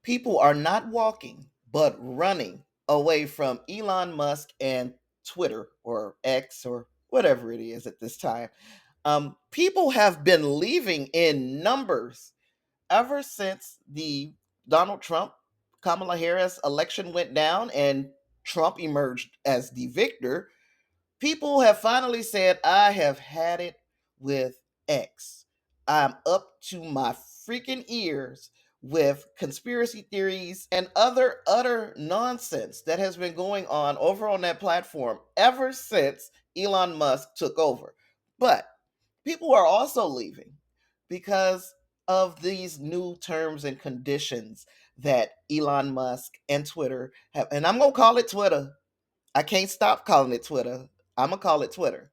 People are not walking, but running away from Elon Musk and Twitter or X or whatever it is at this time. People have been leaving in numbers ever since the Donald Trump Kamala Harris election went down and Trump emerged as the victor. People have finally said, I have had it with X. I'm up to my freaking ears with conspiracy theories and other utter nonsense that has been going on over on that platform ever since Elon Musk took over. But people are also leaving because of these new terms and conditions that Elon Musk and Twitter have. And I'm going to call it Twitter. I can't stop calling it Twitter. I'm going to call it Twitter.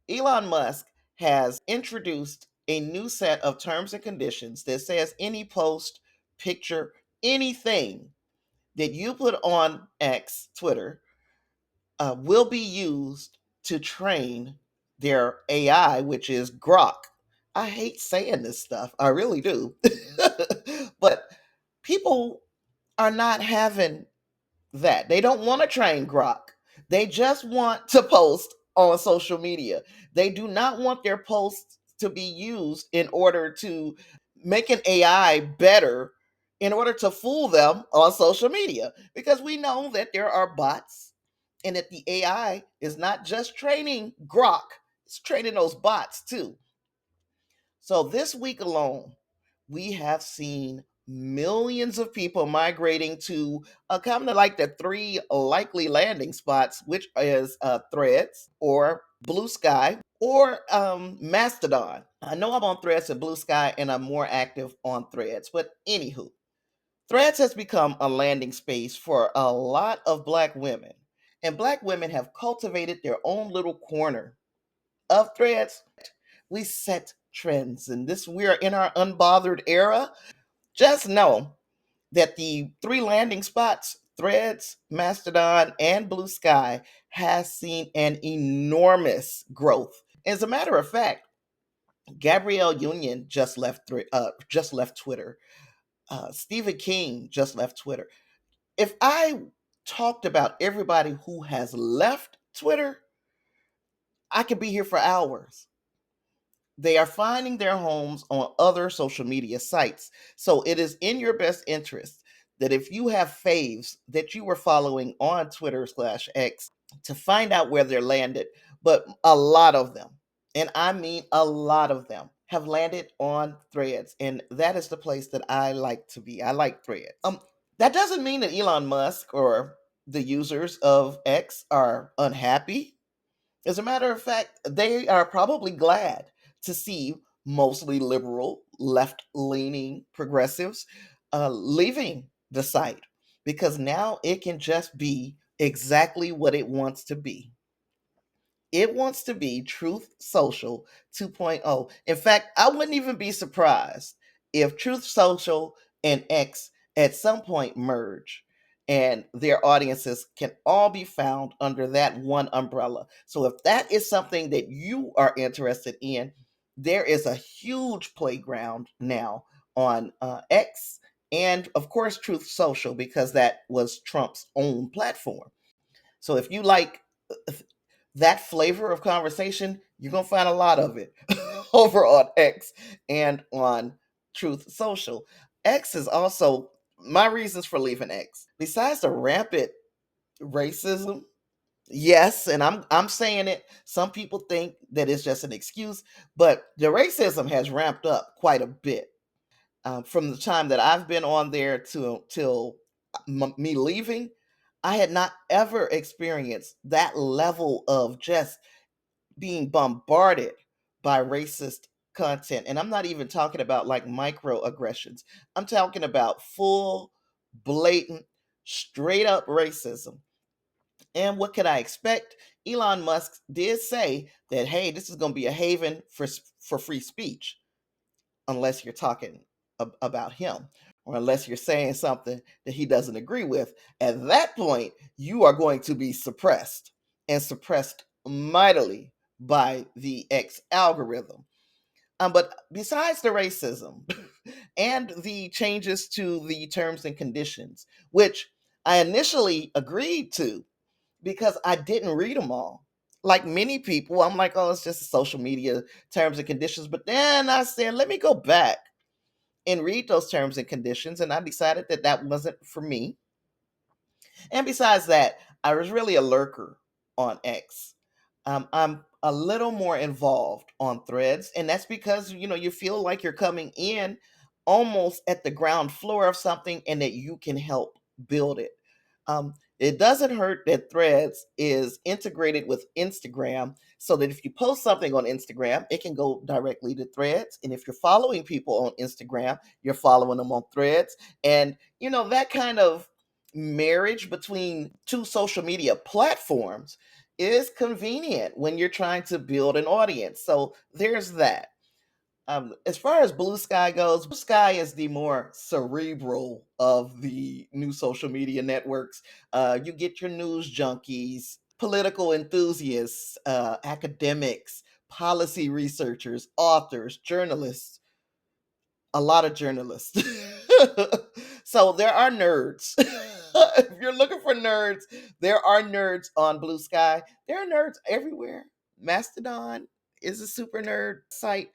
Elon Musk has introduced a new set of terms and conditions that says any post, picture, anything that you put on X, Twitter, will be used to train their AI, which is Grok. I hate saying this stuff. I really do. But people are not having that. They don't want to train Grok. They just want to post on social media. They do not want their posts to be used in order to make an AI better in order to fool them on social media because we know that there are bots and that the AI is not just training Grok, it's training those bots too. So this week alone, we have seen millions of people migrating to kind of like the three likely landing spots, which is Threads or BlueSky or Mastodon. I know I'm on Threads and BlueSky, and I'm more active on Threads, but anywho, Threads has become a landing space for a lot of Black women, and Black women have cultivated their own little corner of Threads. We set trends, and this we are in our unbothered era. Just know that the three landing spots, Threads, Mastodon, and Blue Sky, has seen an enormous growth. As a matter of fact, Gabrielle Union just left Twitter. Stephen King just left Twitter. If I talked about everybody who has left Twitter, I could be here for hours. They are finding their homes on other social media sites. So it is in your best interest that if you have faves that you were following on Twitter/X to find out where they're landed. But a lot of them, and I mean a lot of them, have landed on Threads. And that is the place that I like to be. I like Threads. That doesn't mean that Elon Musk or the users of X are unhappy. As a matter of fact, they are probably glad to see mostly liberal, left leaning progressives leaving the site because now it can just be exactly what it wants to be. It wants to be Truth Social 2.0. In fact, I wouldn't even be surprised if Truth Social and X at some point merge and their audiences can all be found under that one umbrella. So if that is something that you are interested in, there is a huge playground now on X and of course Truth Social because that was Trump's own platform. So if you like that flavor of conversation, you're going to find a lot of it over on X and on Truth Social. X is also my reasons for leaving X. Besides the rampant racism, yes, and I'm saying it. Some people think that it's just an excuse, but the racism has ramped up quite a bit from the time that I've been on there to till me leaving. I had not ever experienced that level of just being bombarded by racist content. And I'm not even talking about like microaggressions. I'm talking about full, blatant, straight up racism. And what could I expect? Elon Musk did say that, hey, this is going to be a haven for free speech, unless you're talking about him or unless you're saying something that he doesn't agree with. At that point, you are going to be suppressed and suppressed mightily by the X algorithm. But besides the racism, and the changes to the terms and conditions, which I initially agreed to because I didn't read them all. Like many people, I'm like, oh, it's just social media terms and conditions. But then I said, let me go back and read those terms and conditions. And I decided that that wasn't for me. And besides that, I was really a lurker on X. I'm a little more involved on Threads, and that's because you feel like you're coming in almost at the ground floor of something, and that you can help build it. It doesn't hurt that Threads is integrated with Instagram, so that if you post something on Instagram, it can go directly to Threads, and if you're following people on Instagram, you're following them on Threads, and that kind of marriage between two social media platforms is convenient when you're trying to build an audience. So there's that. As far as Blue Sky goes, Blue Sky is the more cerebral of the new social media networks. You get your news junkies, political enthusiasts, academics, policy researchers, authors, journalists, a lot of journalists. So there are nerds. If you're looking for nerds, there are nerds on Blue Sky. There are nerds everywhere. Mastodon is a super nerd site,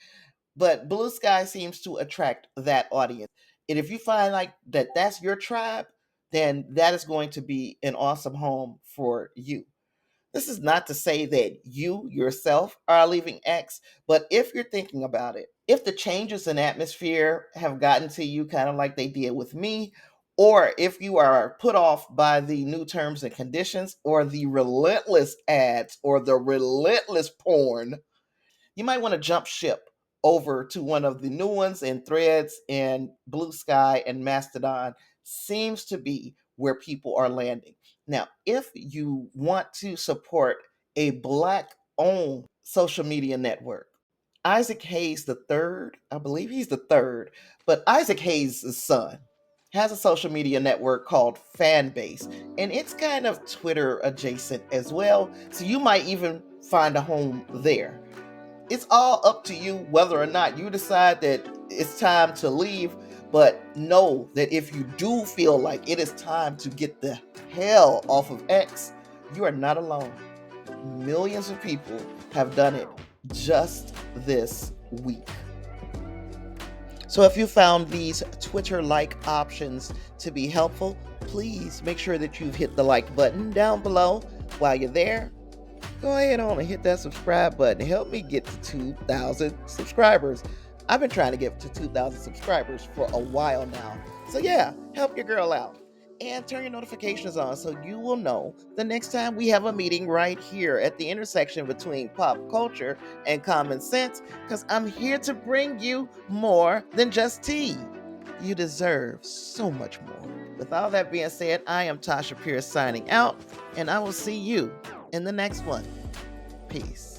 but Blue Sky seems to attract that audience. And if you find like that's your tribe, then that is going to be an awesome home for you. This is not to say that you yourself are leaving X, but if you're thinking about it, if the changes in atmosphere have gotten to you kind of like they did with me, or if you are put off by the new terms and conditions, or the relentless ads, or the relentless porn, you might want to jump ship over to one of the new ones, and Threads and Blue Sky and Mastodon seems to be where people are landing. Now, if you want to support a Black owned social media network, Isaac Hayes the third, I believe he's the third, but Isaac Hayes' son has a social media network called Fanbase, and it's kind of Twitter adjacent as well. So you might even find a home there. It's all up to you whether or not you decide that it's time to leave. But know that if you do feel like it is time to get the hell off of X, you are not alone. Millions of people have done it just this week. So if you found these Twitter-like options to be helpful, please make sure that you've hit the like button down below. While you're there, go ahead on and hit that subscribe button. Help me get to 2,000 subscribers. I've been trying to get to 2,000 subscribers for a while now. So yeah, help your girl out. And turn your notifications on so you will know the next time we have a meeting right here at the intersection between pop culture and common sense, because I'm here to bring you more than just tea. You deserve so much more. With all that being said, I am Tasha Pierce signing out, and I will see you in the next one. Peace.